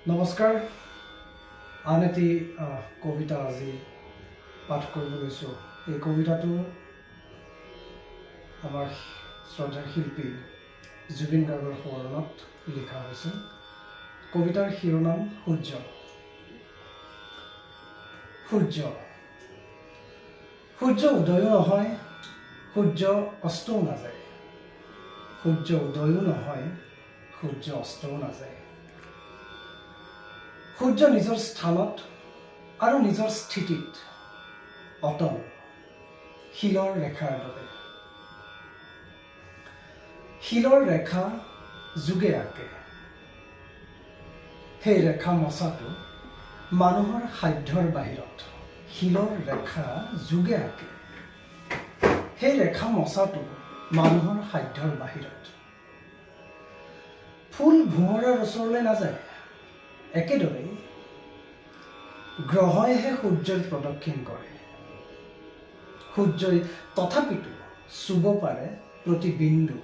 নমস্কাৰ আন এটি কবিতা আজি পাঠ কৰিব লৈছোঁ। এই কবিতাটো আমাৰ শ্ৰদ্ধাৰ শিল্পী জুবিন গাৰ্গৰ সোঁৱৰণত লিখা হৈছে। কবিতাৰ শিৰোনাম সূৰ্য। সূৰ্য সূৰ্য উদয়ো নহয়, সূৰ্য অস্তও নাযায়। সূৰ্য উদয়ো নহয়, সূৰ্য অস্তও নাযায়। সূৰ্য নিজৰ স্থানত আৰু নিজৰ স্থিতিত অটল, শিলৰ ৰেখাৰ দৰে। শিলৰ ৰেখা যোগে আঁকে, সেই ৰেখা মচাটো মানুহৰ সাধ্যৰ বাহিৰত। শিলৰ ৰেখা যোগে আঁকে, সেই ৰেখা মচাটো মানুহৰ সাধ্যৰ বাহিৰত। ফুল ভোমৰাৰ ওচৰলৈ নাযায়, একেদৰেই গ্ৰহইহে সূৰ্যৰ প্ৰদক্ষিণ কৰে। সূৰ্যই তথাপিতো চুব পাৰে প্ৰতি বিন্দু,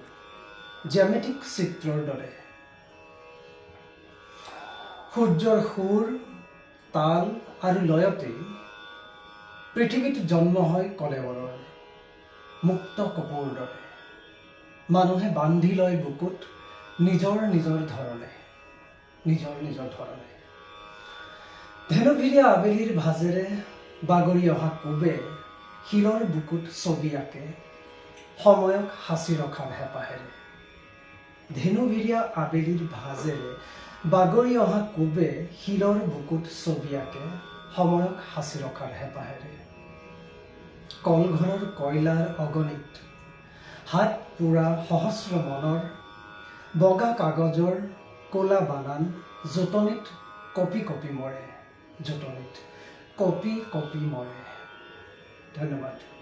জ্যামিতিক চিত্ৰৰ দৰে। সূৰ্যৰ সুৰ, তাল আৰু লয়তেই পৃথিৱীত জন্ম হয় কলেবৰৰ মুক্ত কপৌৰ দৰে। মানুহে বান্ধি লয় বুকুত নিজৰ নিজৰ ধৰণে, নিজৰ নিজৰ ধৰণে। ধেনুভিৰীয়া আবেলিৰ ভাজেৰে বাগৰি অহা কোবে শিলৰ বুকুত ছবি আঁকে, সময়ক সাঁচি ৰখাৰ হেঁপাহেৰে। ধেনুভিৰীয়া আবেলিৰ ভাজেৰে বাগৰি অহা কোবে শিলৰ বুকুত ছবি আঁকে, সময়ক সাঁচি ৰখাৰ হেঁপাহেৰে। কলঘৰৰ কয়লাৰ অগণিত, হাত পোৰা সহস্ৰ মনৰ, বগা কাগজৰ ক'লা বানান জোটনিত কঁপি কঁপি মৰে, জোটনিত কঁপি কঁপি মৰে। ধন্যবাদ।